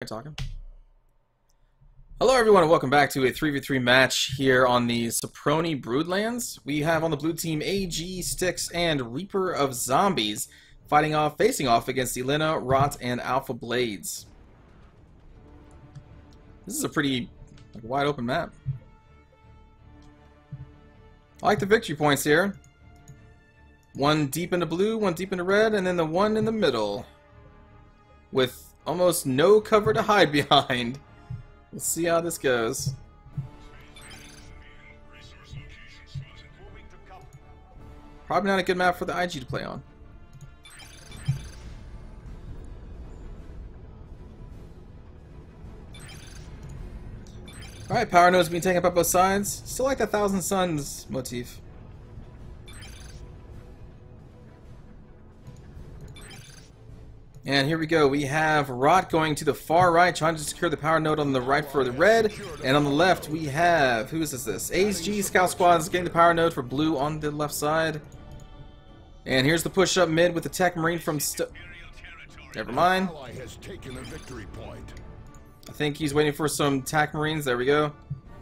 talking. Hello everyone and welcome back to a 3v3 match here on the Soproni Broodlands. We have on the blue team AG, Styx, and Reaper of Zombies facing off against Equneora, Rotte, and Alphablades. This is a pretty wide open map. I like the victory points here. One deep into blue, one deep into red, and then the one in the middle. With almost no cover to hide behind. Let's see how this goes. Probably not a good map for the IG to play on. Alright, power nodes being taken up on both sides. Still like that Thousand Suns motif. And here we go. We have Rotte going to the far right, trying to secure the power node on the right for the red. And on the left, we have... who is this? AG Scout Squad is getting the power node for blue on the left side. And here's the push up mid with the Tech Marine from... Never mind. I think he's waiting for some Tech Marines. There we go.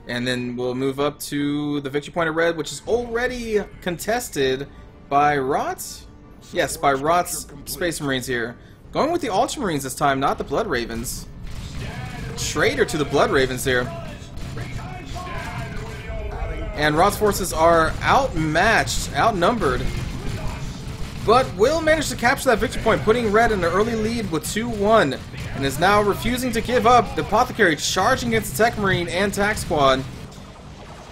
And then we'll move up to the victory point of red, which is already contested by Rotte. Yes, by Rotte's Space Marines here. Going with the Ultramarines this time, not the Blood Ravens. Traitor to the Blood Ravens here. And Rotte's forces are outmatched, outnumbered. But will manage to capture that victory point, putting red in an early lead with 2-1. And is now refusing to give up. The Apothecary charging against the Tech Marine and Tac Squad.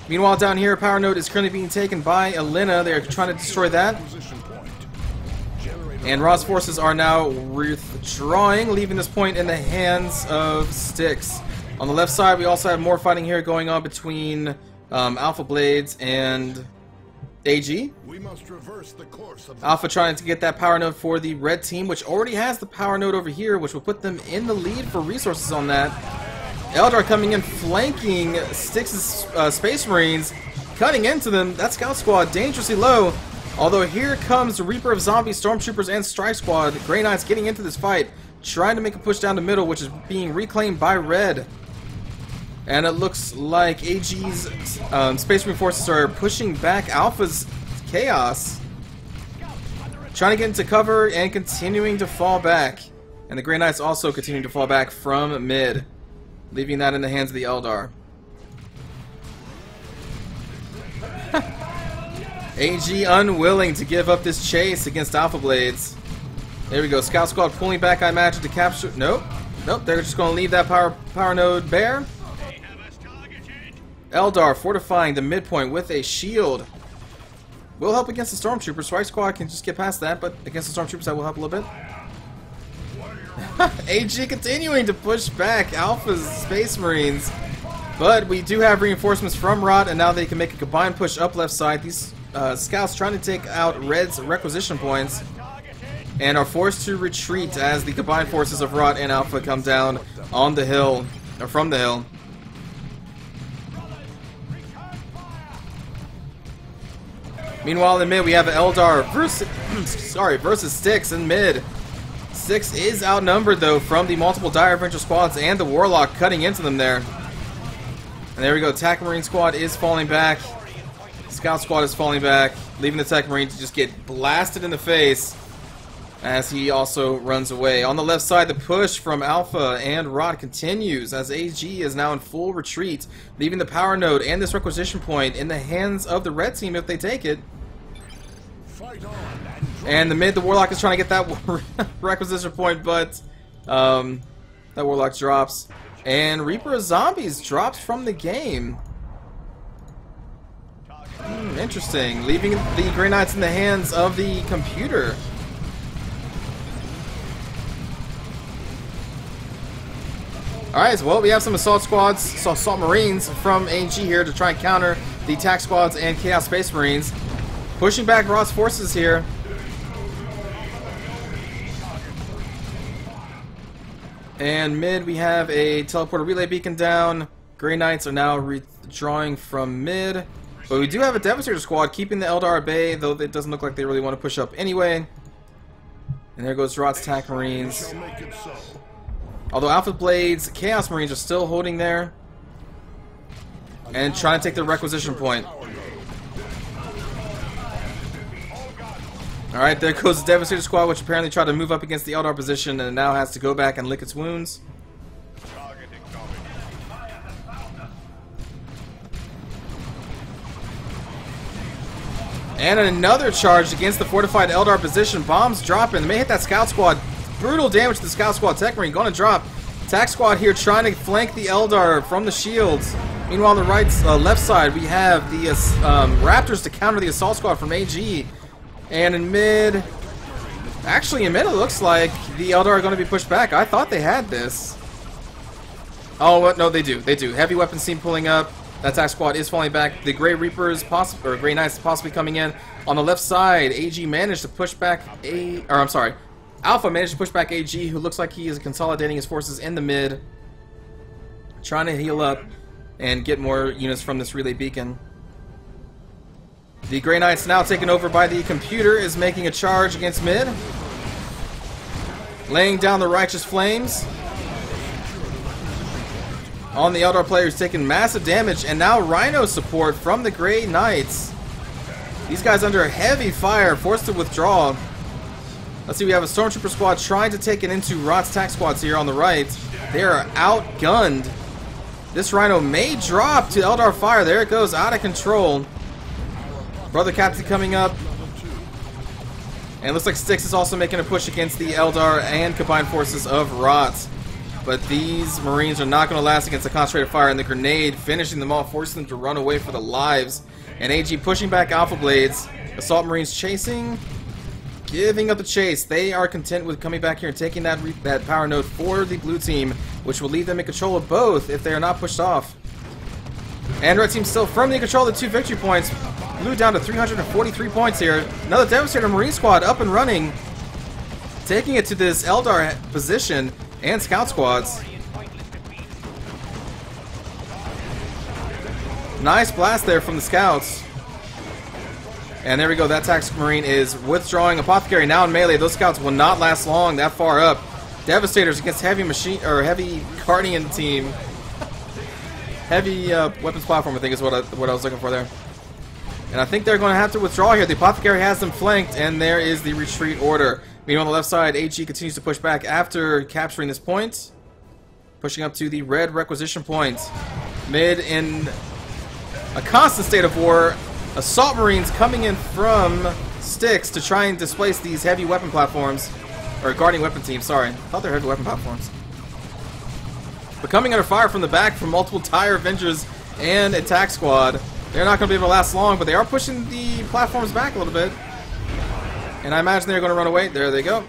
Meanwhile, down here, power node is currently being taken by Equneora. They're trying to destroy that. And Rotte's forces are now withdrawing, leaving this point in the hands of Styx. On the left side, we also have more fighting here going on between Alphablades and AG. We must reverse the course of Alpha trying to get that power node for the red team, which already has the power node over here, which will put them in the lead for resources on that. Eldar coming in, flanking Styx's Space Marines, cutting into them. That Scout Squad dangerously low. Although here comes the Reaper of Zombies, Stormtroopers, and Strike Squad. Grey Knights getting into this fight, trying to make a push down the middle, which is being reclaimed by red. And it looks like AG's Space Marine forces are pushing back Alpha's Chaos. Trying to get into cover and continuing to fall back. And the Grey Knights also continuing to fall back from mid, leaving that in the hands of the Eldar. AG unwilling to give up this chase against Alphablades. There we go. Scout Squad pulling back, I imagine, to capture... Nope. Nope, they're just going to leave that power node bare. Eldar fortifying the midpoint with a shield. Will help against the Stormtroopers. Strike Squad can just get past that, but against the Stormtroopers that will help a little bit. AG continuing to push back Alpha's Space Marines. But we do have reinforcements from Rotte, and now they can make a combined push up left side. These scouts trying to take out Red's requisition points and are forced to retreat as the combined forces of Rotte and Alpha come down on the hill, or from the hill. Meanwhile, in mid, we have Eldar versus Styx in mid. Styx is outnumbered, though, from the multiple Dire Avenger squads and the Warlock cutting into them there. And there we go. Tech Marine squad is falling back. Scout squad is falling back, leaving the Tech Marine to just get blasted in the face as he also runs away. On the left side, the push from Alpha and Rotte continues as AG is now in full retreat, leaving the power node and this requisition point in the hands of the red team if they take it. And the mid, the Warlock is trying to get that requisition point, but that Warlock drops. And Reaper of Zombies drops from the game. Interesting. Leaving the Grey Knights in the hands of the computer. Alright, well, we have some assault squads, so assault marines from AG here to try and counter the attack squads and Chaos Space Marines. Pushing back Rotte's forces here. And mid, we have a teleporter relay beacon down. Grey Knights are now withdrawing from mid. But we do have a Devastator squad keeping the Eldar at bay, though it doesn't look like they really want to push up anyway. And there goes Rotte's Tac Marines. Although Alphablades, Chaos Marines are still holding there and trying to take the requisition point. Alright, there goes the Devastator Squad, which apparently tried to move up against the Eldar position and now has to go back and lick its wounds. And another charge against the fortified Eldar position. Bombs dropping. They may hit that Scout Squad. Brutal damage to the Scout Squad. Tech Marine going to drop. Attack Squad here trying to flank the Eldar from the shields. Meanwhile, on the left side, we have the Raptors to counter the Assault Squad from AG. And in mid... Actually, in mid, it looks like the Eldar are going to be pushed back. I thought they had this. Oh, no, they do. They do. Heavy weapons team pulling up. That attack squad is falling back. The Grey Reapers, or Grey Knights, possibly coming in. On the left side, AG managed to push back Alpha managed to push back AG, who looks like he is consolidating his forces in the mid, trying to heal up and get more units from this relay beacon. The Grey Knights, now taken over by the computer, is making a charge against mid, laying down the Righteous Flames. On the Eldar players taking massive damage, and now Rhino support from the Grey Knights. These guys under heavy fire, forced to withdraw. Let's see, we have a Stormtrooper squad trying to take it into Rotte's attack squads here on the right. They are outgunned. This Rhino may drop to Eldar fire. There it goes, out of control. Brother Captain coming up. And it looks like Styx is also making a push against the Eldar and combined forces of Rotte. But these Marines are not going to last against the concentrated fire, and the grenade finishing them off, forcing them to run away for their lives. And AG pushing back Alphablades. Assault Marines chasing, giving up the chase. They are content with coming back here and taking that power node for the blue team, which will leave them in control of both if they are not pushed off. And red team still firmly in control of the 2 victory points. Blue down to 343 points here. Another Devastator Marine squad up and running, taking it to this Eldar position and scout squads. Nice blast there from the scouts. And there we go, that attack marine is withdrawing. Apothecary now in melee. Those scouts will not last long that far up. Devastators against heavy heavy Guardian team. Heavy weapons platform, I think is what I was looking for there. And I think they're going to have to withdraw here. The Apothecary has them flanked, and there is the retreat order. Meanwhile, on the left side, AG continues to push back after capturing this point. Pushing up to the red requisition point. Mid in a constant state of war. Assault Marines coming in from Styx to try and displace these heavy weapon platforms. Or Guardian weapon teams, sorry. I thought they were heavy weapon platforms. But coming under fire from the back from multiple Tire Avengers and Attack Squad. They're not going to be able to last long, but they are pushing the platforms back a little bit. And I imagine they're going to run away. There they go.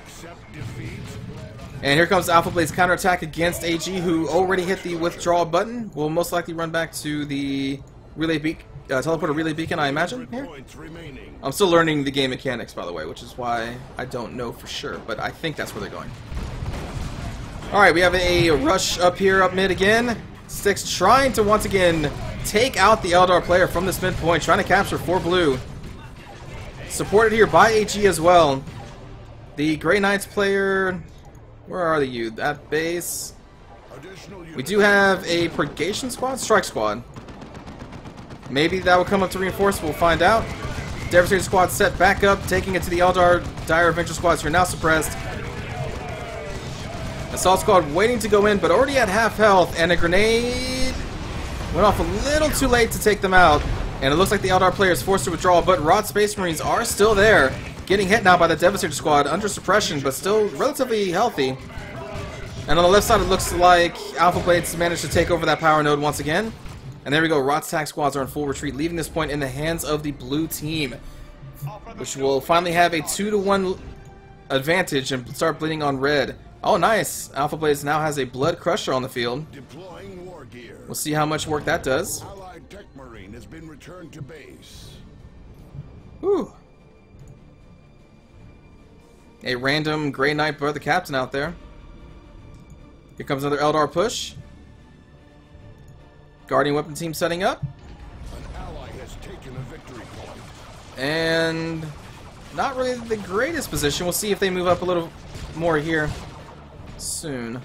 And here comes Alphablade's counterattack against AG, who already hit the withdrawal button. Will most likely run back to the relay teleporter relay beacon, I imagine. Here. I'm still learning the game mechanics, by the way, which is why I don't know for sure, but I think that's where they're going. Alright, we have a rush up here, up mid again. Styx trying to once again take out the Eldar player from this midpoint, trying to capture 4 blue. Supported here by AG as well. The Grey Knights player, where are you? At base. We do have a Purgation squad, Strike squad. Maybe that will come up to reinforce, we'll find out. Devastator squad set back up, taking it to the Eldar. Dire Avenger squads who are now suppressed. Assault squad waiting to go in, but already at half health, and a grenade went off a little too late to take them out. And it looks like the Eldar player is forced to withdraw, but Rotte Space Marines are still there. Getting hit now by the Devastator squad under suppression, but still relatively healthy. And on the left side, it looks like Alphablades managed to take over that power node once again. And there we go, Rotte's attack squads are in full retreat, leaving this point in the hands of the blue team, which will finally have a 2-to-1 advantage and start bleeding on red. Oh, nice. Alphablades now has a Blood Crusher on the field. We'll see how much work that does. Allied Tech Marine has been returned to base. Whew. A random Grey Knight Brother Captain out there. Here comes another Eldar push. Guardian weapon team setting up. An ally has taken a victory point. And not really the greatest position. We'll see if they move up a little more here soon.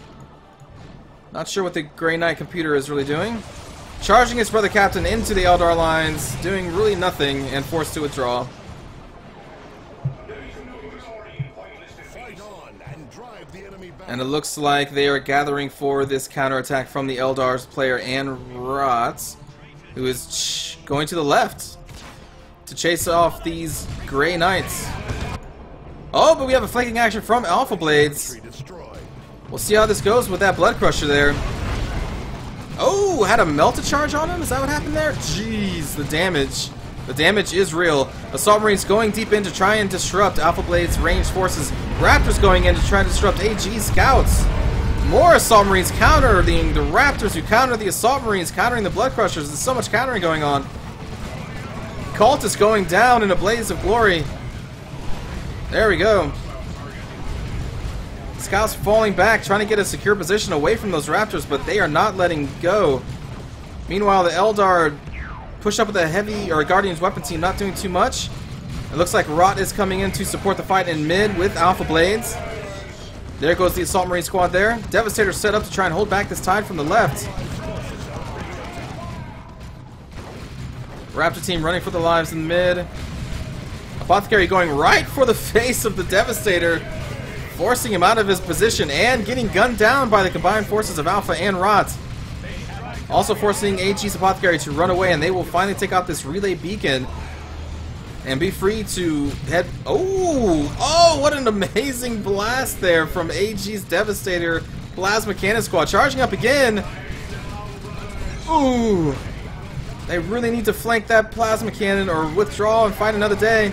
Not sure what the Grey Knight computer is really doing. Charging his brother captain into the Eldar lines, doing really nothing, and forced to withdraw. And it looks like they are gathering for this counterattack from the Eldar's player and Rotte, who is going to the left to chase off these Grey Knights. Oh, but we have a flanking action from Alphablades. We'll see how this goes with that Blood Crusher there. Oh, had a melted charge on him? Is that what happened there? Jeez, the damage. The damage is real. Assault Marines going deep in to try and disrupt Alphablade's ranged forces. Raptors going in to try and disrupt AG scouts. More Assault Marines countering the Raptors who counter the Assault Marines, countering the Blood Crushers. There's so much countering going on. Cultists going down in a blaze of glory. There we go. Scouts falling back, trying to get a secure position away from those Raptors, but they are not letting go. Meanwhile, the Eldar push up with a heavy or a Guardian's weapon team, not doing too much. It looks like Rotte is coming in to support the fight in mid with Alphablades. There goes the Assault Marine squad there. Devastator set up to try and hold back this tide from the left. Raptor team running for the lives in mid. Apothecary going right for the face of the Devastator, forcing him out of his position and getting gunned down by the combined forces of Alpha and Rotte. Also forcing AG's Apothecary to run away, and they will finally take out this relay beacon and be free to head... Oh, what an amazing blast there from AG's Devastator Plasma Cannon Squad. Charging up again. Ooh. They really need to flank that Plasma Cannon or withdraw and fight another day.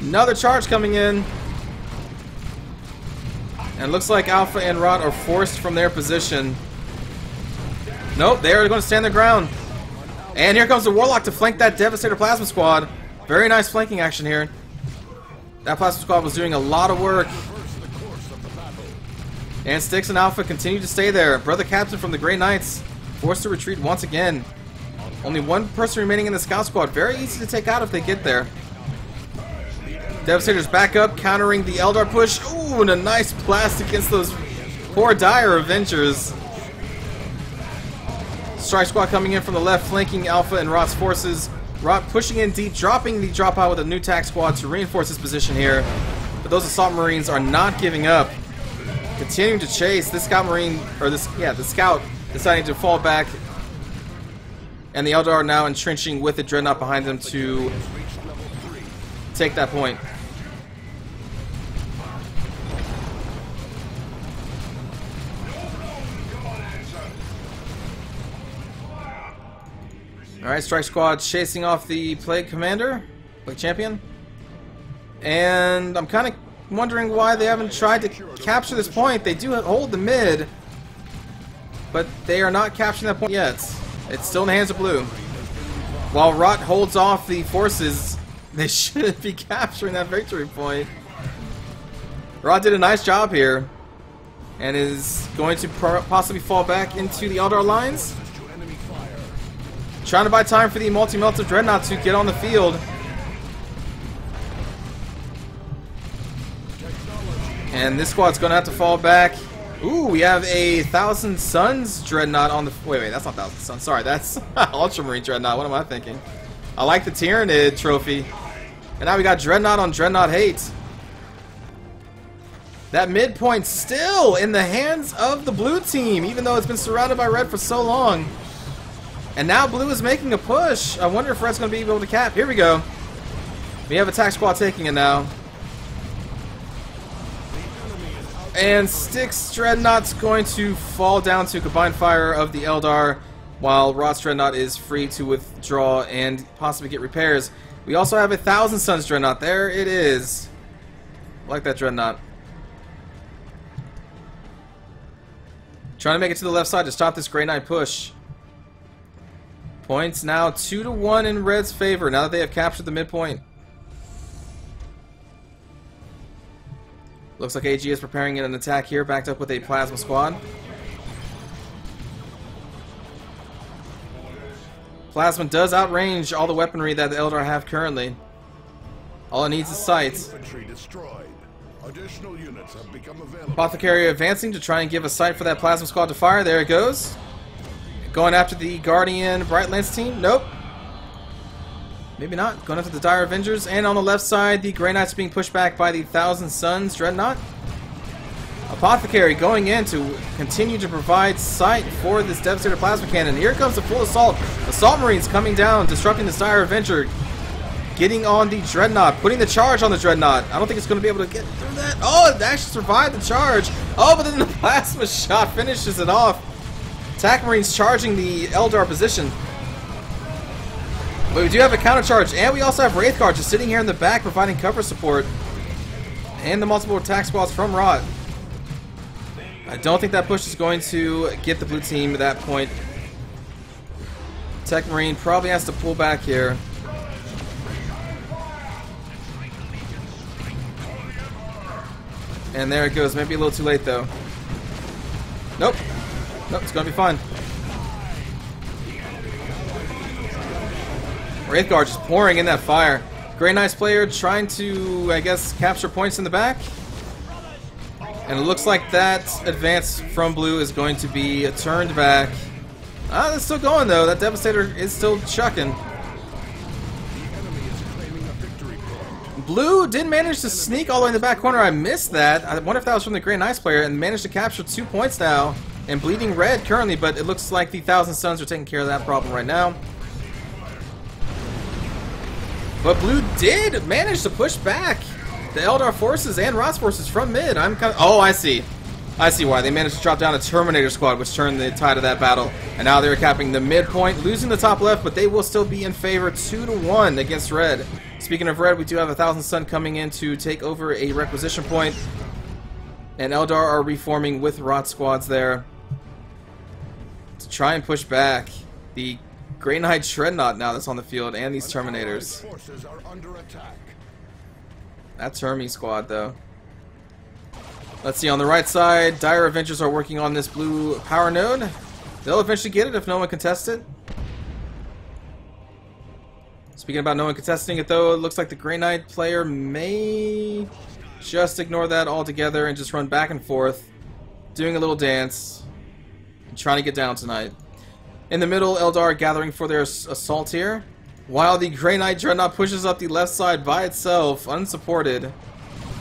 Another charge coming in. And it looks like Alpha and Rotte are forced from their position. Nope, they are going to stand their ground. And here comes the Warlock to flank that Devastator Plasma Squad. Very nice flanking action here. That Plasma Squad was doing a lot of work. And Styx and Alpha continue to stay there. Brother Captain from the Grey Knights forced to retreat once again. Only one person remaining in the Scout Squad. Very easy to take out if they get there. Devastator's back up, countering the Eldar push. Ooh, and a nice blast against those poor dire Avengers. Strike Squad coming in from the left, flanking Alpha and Rotte's forces. Rotte pushing in deep, dropping the dropout with a new tac squad to reinforce his position here. But those Assault Marines are not giving up. Continuing to chase. This Scout Marine, or the Scout deciding to fall back. And the Eldar are now entrenching with the Dreadnought behind them to take that point. Alright, Strike Squad chasing off the Plague Commander, Plague Champion. And I'm kind of wondering why they haven't tried to capture this point. They do hold the mid, but they are not capturing that point yet. It's still in the hands of blue. While Rotte holds off the forces, they should be capturing that victory point. Rotte did a nice job here, and is going to possibly fall back into the Eldar lines. Trying to buy time for the multi-melted Dreadnought to get on the field. And this squad's going to have to fall back. Ooh, we have a Thousand Suns Dreadnought on the... Wait, that's not Thousand Suns. Sorry, that's Ultramarine Dreadnought. What am I thinking? I like the Tyranid trophy. And now we got Dreadnought on Dreadnought hate. That midpoint still in the hands of the blue team, even though it's been surrounded by red for so long. And now blue is making a push. I wonder if red's going to be able to cap. Here we go. We have attack squad taking it now. And Styx Dreadnought's going to fall down to combined fire of the Eldar, while Rotte's Dreadnought is free to withdraw and possibly get repairs. We also have a Thousand Suns Dreadnought. There it is. I like that Dreadnought. Trying to make it to the left side to stop this Grey Knight push. Points now 2-1 in red's favor now that they have captured the midpoint. Looks like AG is preparing an attack here, backed up with a plasma squad. Plasma does outrange all the weaponry that the Eldar have currently. All it needs is sight. Additional units have become available. Apothecary advancing to try and give a sight for that plasma squad to fire. There it goes. Going after the Guardian Bright Lance team. Nope. Maybe not. Going after the Dire Avengers. And on the left side, the Grey Knights being pushed back by the Thousand Suns Dreadnought. Apothecary going in to continue to provide sight for this Devastator Plasma Cannon. Here comes the full assault. Assault Marines coming down, disrupting the Dire Avenger. Getting on the Dreadnought, putting the charge on the Dreadnought. I don't think it's going to be able to get through that. Oh, it actually survived the charge. Oh, but then the Plasma Shot finishes it off. Attack Marines charging the Eldar position. But we do have a counter charge, and we also have Wraith Guard just sitting here in the back providing cover support. And the multiple attack squads from Rotte. I don't think that push is going to get the blue team at that point. Tech Marine probably has to pull back here. And there it goes. Maybe a little too late, though. Nope. Nope, it's going to be fine. Wraith Guard just pouring in that fire. Grey Knights player trying to, I guess, capture points in the back. And it looks like that advance from blue is going to be turned back. Ah, that's still going, though. That Devastator is still chucking. Blue did manage to sneak all the way in the back corner. I missed that. I wonder if that was from the Grey Knights player, and managed to capture 2 points now. And bleeding red currently, but it looks like the Thousand Suns are taking care of that problem right now. But blue did manage to push back the Eldar forces and Rotte's forces from mid. I'm kind of... Oh, I see. I see why. They managed to drop down a Terminator squad, which turned the tide of that battle. And now they're capping the midpoint, losing the top left, but they will still be in favor 2-1 against red. Speaking of red, we do have a Thousand Sun coming in to take over a requisition point. And Eldar are reforming with Rotte squads there to try and push back the Grey Knight Dreadnought now that's on the field, and these Terminators. Forces are under attack. That Termi squad, though. Let's see, on the right side, Dire Avengers are working on this blue power node. They'll eventually get it if no one contests it. Speaking about no one contesting it, though, it looks like the Grey Knight player may just ignore that altogether and just run back and forth, doing a little dance, and trying to get down tonight. In the middle, Eldar gathering for their assault here, while the Grey Knight Dreadnought pushes up the left side by itself, unsupported.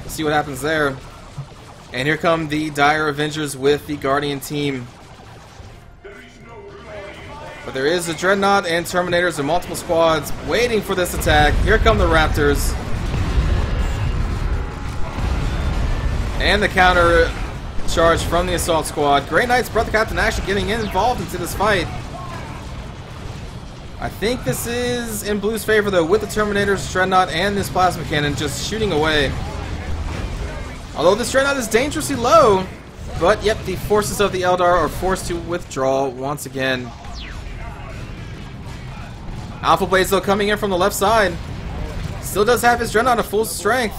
Let's see what happens there. And here come the Dire Avengers with the Guardian team. But there is a Dreadnought and Terminators and multiple squads waiting for this attack. Here come the Raptors. And the counter charge from the assault squad. Grey Knight's Brother Captain actually getting involved into this fight. I think this is in blue's favor, though, with the Terminators, Dreadnought, and this plasma cannon just shooting away. Although this Dreadnought is dangerously low, but yep, the forces of the Eldar are forced to withdraw once again. Alphablades, though, coming in from the left side. Still does have his Dreadnought at full strength.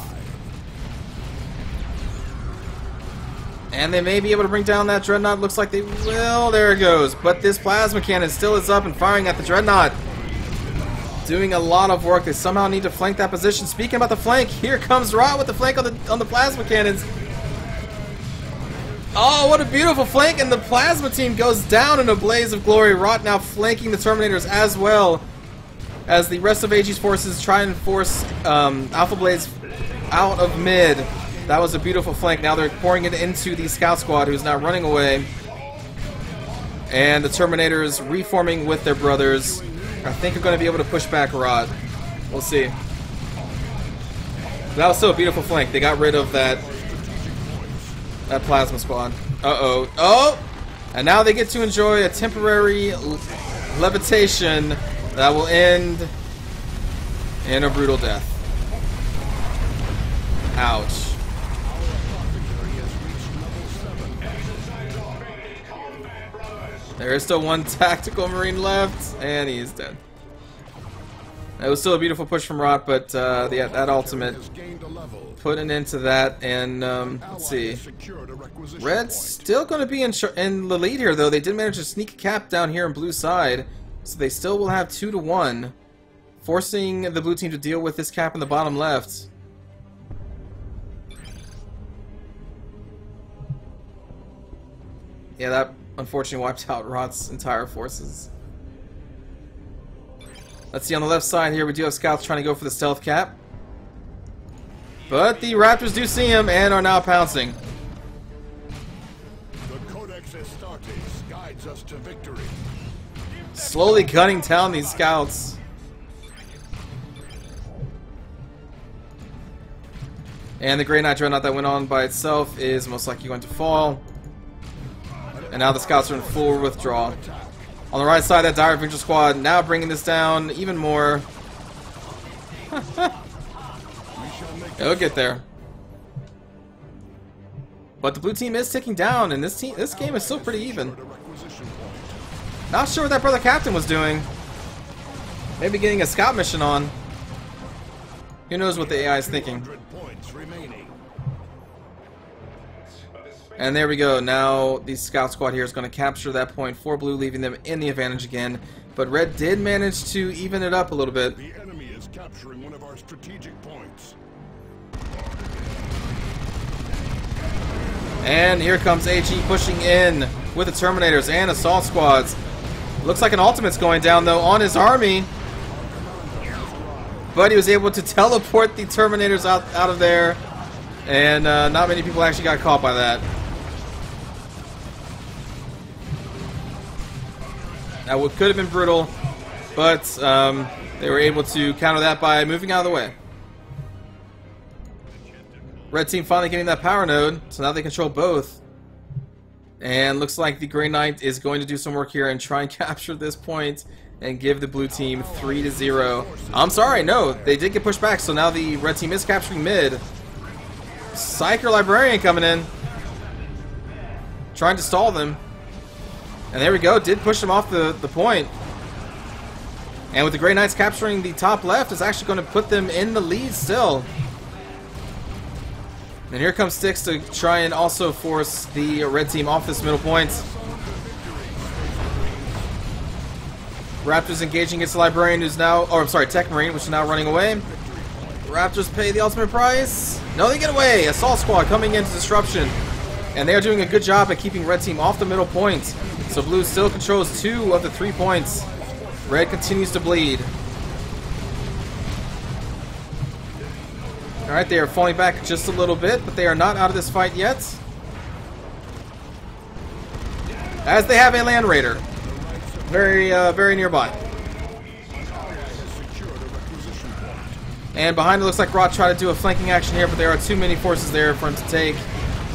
And they may be able to bring down that Dreadnought. Looks like they will. There it goes. But this plasma cannon still is up and firing at the Dreadnought. Doing a lot of work. They somehow need to flank that position. Speaking about the flank, here comes Rotte with the flank on the plasma cannons. Oh, what a beautiful flank. And the plasma team goes down in a blaze of glory. Rotte now flanking the Terminators as well, as the rest of AG's forces try and force Alphablades out of mid. That was a beautiful flank. Now they're pouring it into the Scout Squad, who's now running away. And the Terminators reforming with their brothers. I think are going to be able to push back Rotte. We'll see. That was still a beautiful flank. They got rid of that plasma squad. Uh-oh. Oh! And now they get to enjoy a temporary levitation that will end in a brutal death. Ouch. There is still one tactical marine left, and he is dead. It was still a beautiful push from Rotte, but that ultimate put an end to that. And let's see, Red's still going to be in the lead here, though. They did manage to sneak a cap down here on blue side, so they still will have 2-1, forcing the blue team to deal with this cap in the bottom left. Yeah, that unfortunately wiped out Rotte's entire forces. Let's see, on the left side here, we do have scouts trying to go for the stealth cap. But the Raptors do see him and are now pouncing. The Codex Astartes guides us to victory. Slowly gunning down these scouts. And the Grey Knight Dreadnought that went on by itself is most likely going to fall. And now the scouts are in full withdrawal. On the right side, that Dire Avenger squad now bringing this down even more. It'll get there. But the blue team is ticking down, and this game is still pretty even. Not sure what that brother captain was doing. Maybe getting a scout mission on. Who knows what the AI is thinking. And there we go. Now the scout squad here is going to capture that point for blue, leaving them in the advantage again. But red did manage to even it up a little bit. The enemy is capturing one of our strategic points. And here comes AG pushing in with the Terminators and assault squads. Looks like an ultimate's going down though on his army. But he was able to teleport the Terminators out of there. And not many people actually got caught by that. That could have been brutal, but they were able to counter that by moving out of the way. Red team finally getting that power node, so now they control both. And looks like the Grey Knight is going to do some work here and try and capture this point and give the blue team 3-0. I'm sorry, no, they did get pushed back, so now the red team is capturing mid. Psyker Librarian coming in, trying to stall them. And there we go, did push them off the point. And with the Grey Knights capturing the top left, it's actually going to put them in the lead still. And here comes Styx to try and also force the red team off this middle point. Raptors engaging against the Librarian, who's now, or I'm sorry, Tech Marine, which is now running away. Raptors pay the ultimate price. No, they get away. Assault squad coming into disruption. And they are doing a good job at keeping red team off the middle point. So blue still controls 2 of the 3 points. Red continues to bleed. Alright, they are falling back just a little bit, but they are not out of this fight yet. As they have a Land Raider. Very nearby. And behind it looks like Rotte tried to do a flanking action here, but there are too many forces there for him to take,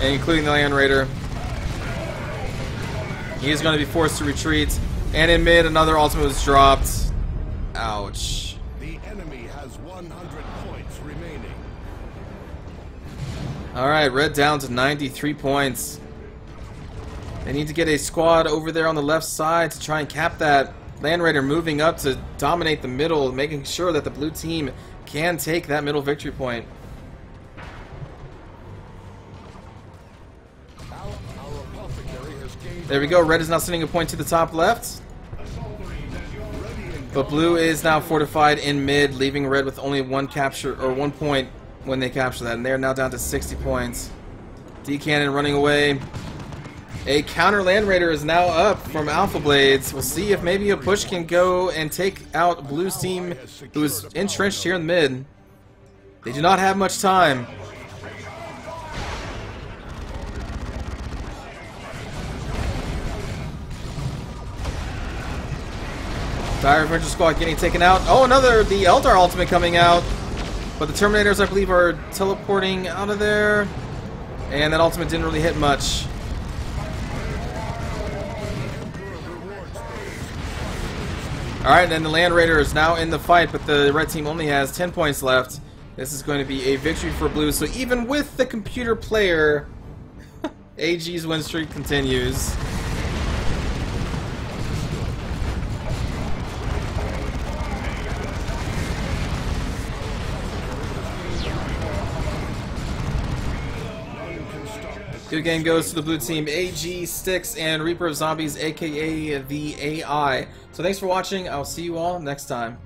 including the Land Raider. He is going to be forced to retreat. And in mid, another ultimate was dropped. Ouch. The enemy has 100 points remaining. Alright, red down to 93 points. They need to get a squad over there on the left side to try and cap that. Land Raider moving up to dominate the middle, making sure that the blue team can take that middle victory point. There we go, red is now sending a point to the top left. But blue is now fortified in mid, leaving red with only 1 capture, or 1 point when they capture that. And they're now down to 60 points. D-Cannon running away. A counter Land Raider is now up from Alphablades. We'll see if maybe a push can go and take out blue's team, who's entrenched here in mid. They do not have much time. Dire Avenger squad getting taken out. Oh, the Eldar ultimate coming out. But the Terminators, I believe, are teleporting out of there. And that ultimate didn't really hit much. Alright, and then the Land Raider is now in the fight, but the red team only has 10 points left. This is going to be a victory for blue. So even with the computer player, AG's win streak continues. Good game goes to the blue team, AG, Styx, and Reaper of Zombies, aka the AI. So thanks for watching. I'll see you all next time.